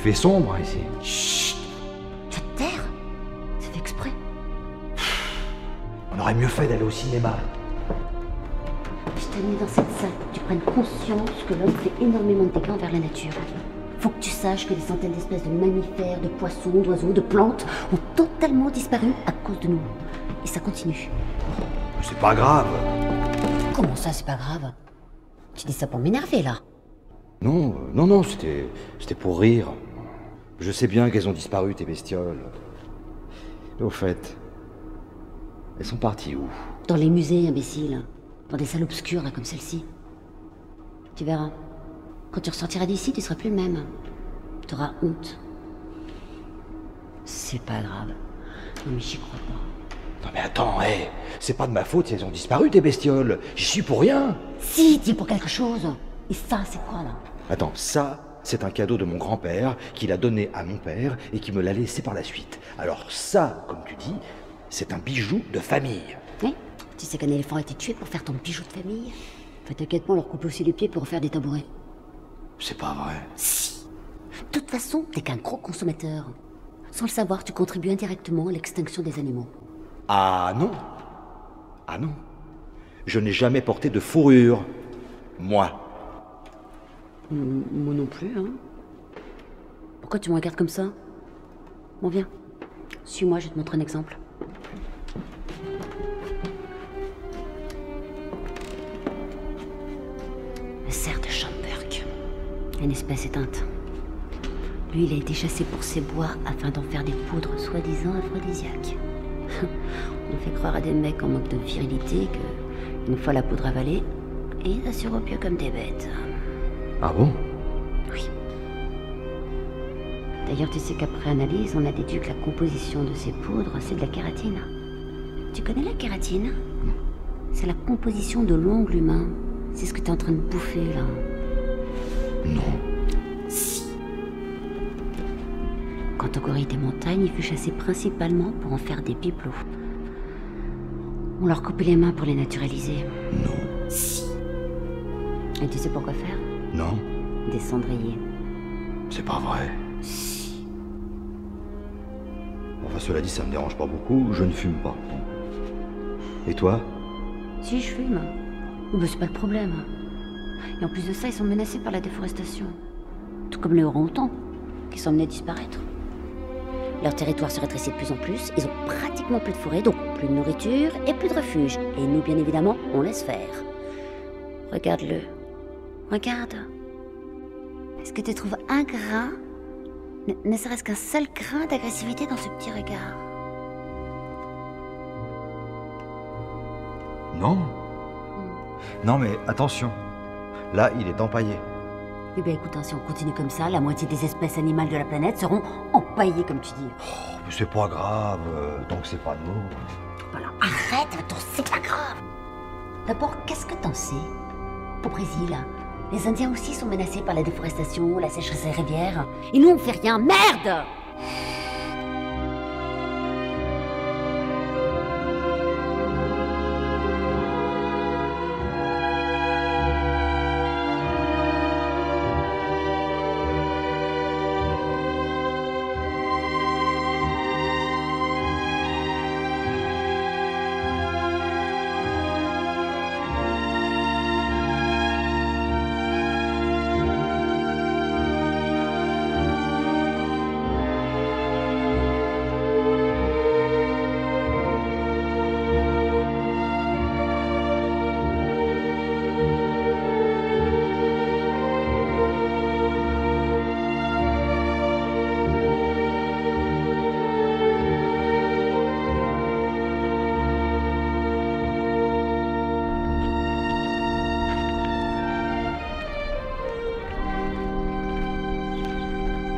fait sombre ici. Chut! Tu vas te taire? C'est fait exprès. On aurait mieux fait d'aller au cinéma. Je t'ai amené dans cette salle pour que tu prennes conscience que l'homme fait énormément de dégâts envers la nature. Faut que tu saches que des centaines d'espèces de mammifères, de poissons, d'oiseaux, de plantes ont totalement disparu à cause de nous. Et ça continue. C'est pas grave. Comment ça, c'est pas grave? Tu dis ça pour m'énerver, là? Non, c'était pour rire. Je sais bien qu'elles ont disparu, tes bestioles. Au fait, elles sont parties où? Dans les musées, imbécile. Dans des salles obscures, là, comme celle-ci. Tu verras. Quand tu ressortiras d'ici, tu seras plus le même. T'auras honte. C'est pas grave. Non, mais j'y crois pas. Non mais attends, c'est pas de ma faute si elles ont disparu, tes bestioles. J'y suis pour rien. Si, dis pour quelque chose. Et ça, c'est quoi, là? Attends, ça, c'est un cadeau de mon grand-père qu'il a donné à mon père et qui me l'a laissé par la suite. Alors ça, comme tu dis, c'est un bijou de famille. Oui. Tu sais qu'un éléphant a été tué pour faire ton bijou de famille? Enfin, t'inquiète pas, on leur coupe aussi les pieds pour en faire des tabourets. C'est pas vrai. Si. De toute façon, t'es qu'un gros consommateur. Sans le savoir, tu contribues indirectement à l'extinction des animaux. Ah non. Ah non. Je n'ai jamais porté de fourrure. Moi. Moi non plus, hein. Pourquoi tu me regardes comme ça? Bon, viens. Suis-moi, je vais te montrer un exemple. Le cerf de Schomburg. Une espèce éteinte. Lui, il a été chassé pour ses bois afin d'en faire des poudres soi-disant aphrodisiaques. On fait croire à des mecs en manque de virilité que, une fois la poudre avalée, ils assurent au pieu comme des bêtes. Ah bon? Oui. D'ailleurs, tu sais qu'après analyse, on a déduit que la composition de ces poudres, c'est de la kératine. Tu connais la kératine? C'est la composition de l'ongle humain. C'est ce que t'es en train de bouffer, là. Non. Si. Quant au gorille des montagnes, il fut chassé principalement pour en faire des bibelots. On leur coupait les mains pour les naturaliser. Non. Si. Et tu sais pourquoi faire? Non. Des cendriers. C'est pas vrai. Si. Enfin, cela dit, ça me dérange pas beaucoup. Je ne fume pas. Et toi? Si, je fume. Oh, ben, c'est pas le problème. Et en plus de ça, ils sont menacés par la déforestation. Tout comme les orang-outans, qui sont menés à disparaître. Leur territoire se rétrécit de plus en plus, ils ont pratiquement plus de forêt, donc plus de nourriture et plus de refuge. Et nous, bien évidemment, on laisse faire. Regarde-le. Regarde. Est-ce que tu trouves un grain, ne serait-ce qu'un seul grain d'agressivité dans ce petit regard? Non. Non, mais attention. Là, il est empaillé. Eh bien écoute, hein, si on continue comme ça, la moitié des espèces animales de la planète seront empaillées, comme tu dis. Oh, mais c'est pas grave, tant que c'est pas de nous. Voilà, arrête, attends, c'est pas grave. D'abord, qu'est-ce que t'en sais? Au Brésil, les Indiens aussi sont menacés par la déforestation, la sécheresse des rivières. Et nous, on fait rien. Merde!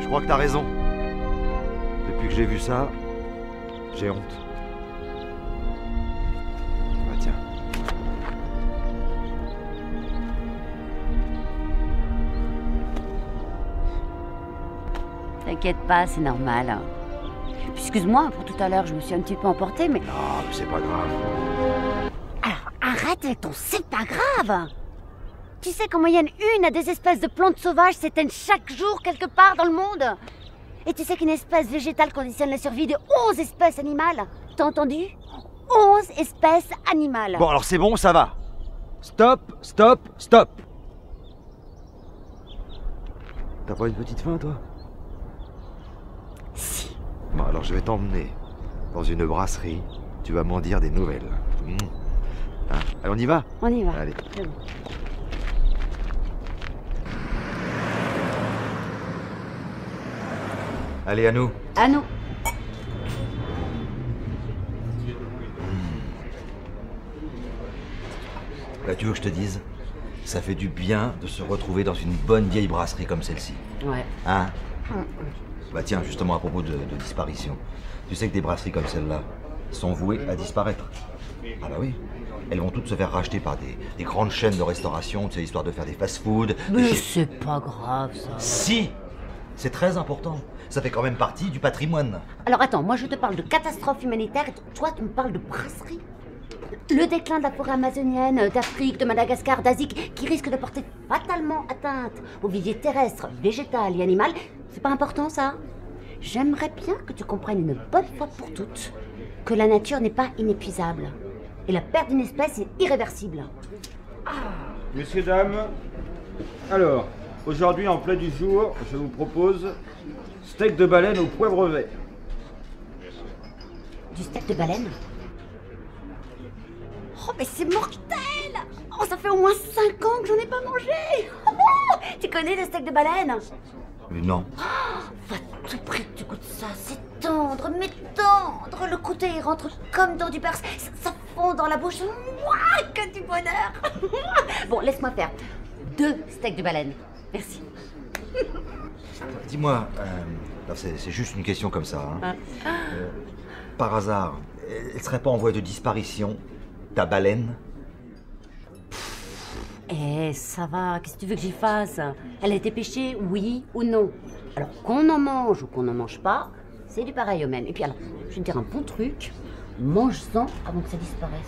Je crois que t'as raison. Depuis que j'ai vu ça, j'ai honte. Bah tiens. T'inquiète pas, c'est normal. Excuse-moi pour tout à l'heure, je me suis un petit peu emportée, mais... Non, mais c'est pas grave. Alors, arrête avec ton c'est pas grave! Tu sais qu'en moyenne, 1 à 2 espèces de plantes sauvages s'éteignent chaque jour quelque part dans le monde? Et tu sais qu'une espèce végétale conditionne la survie de 11 espèces animales? T'as entendu? 11 espèces animales. Bon, alors c'est bon, ça va. Stop, stop, stop. T'as pas une petite faim, toi? Si. Bon, alors je vais t'emmener dans une brasserie. Tu vas m'en dire des nouvelles. Hein? Allez, on y va? On y va. Allez. C'est bon. Allez, à nous. À nous. Bah, tu veux que je te dise? Ça fait du bien de se retrouver dans une bonne vieille brasserie comme celle-ci. Ouais. Hein? Bah tiens, justement à propos de disparition. Tu sais que des brasseries comme celle-là sont vouées à disparaître. Ah bah oui. Elles vont toutes se faire racheter par des grandes chaînes de restauration, tu sais, histoire de faire des fast-food. Mais c'est pas grave, ça. Si! C'est très important. Ça fait quand même partie du patrimoine. Alors attends, moi je te parle de catastrophe humanitaire et toi tu me parles de brasserie. Le déclin de la forêt amazonienne, d'Afrique, de Madagascar, d'Asie, qui risque de porter fatalement atteinte au vivier terrestre, végétal et animal, c'est pas important ça? J'aimerais bien que tu comprennes une bonne fois pour toutes que la nature n'est pas inépuisable. Et la perte d'une espèce est irréversible. Messieurs, dames, alors, aujourd'hui en plat du jour, je vous propose steak de baleine au poivre vert. Du steak de baleine? Oh mais c'est mortel! Oh ça fait au moins 5 ans que j'en ai pas mangé! Oh, tu connais le steak de baleine? Non. Va à tout prix que tu goûtes ça, c'est tendre, mais tendre! Le côté il rentre comme dans du beurre, ça fond dans la bouche, ouah, que du bonheur! Bon, laisse-moi faire 2 steaks de baleine, merci. Dis-moi, c'est juste une question comme ça. Hein. Par hasard, elle serait pas en voie de disparition, ta baleine? Eh, ça va, qu'est-ce que tu veux que j'y fasse? Elle a été pêchée, oui ou non? Alors qu'on en mange ou qu'on n'en mange pas, c'est du pareil au même. Et puis alors, je vais te dire un bon truc, mange-en avant que ça disparaisse.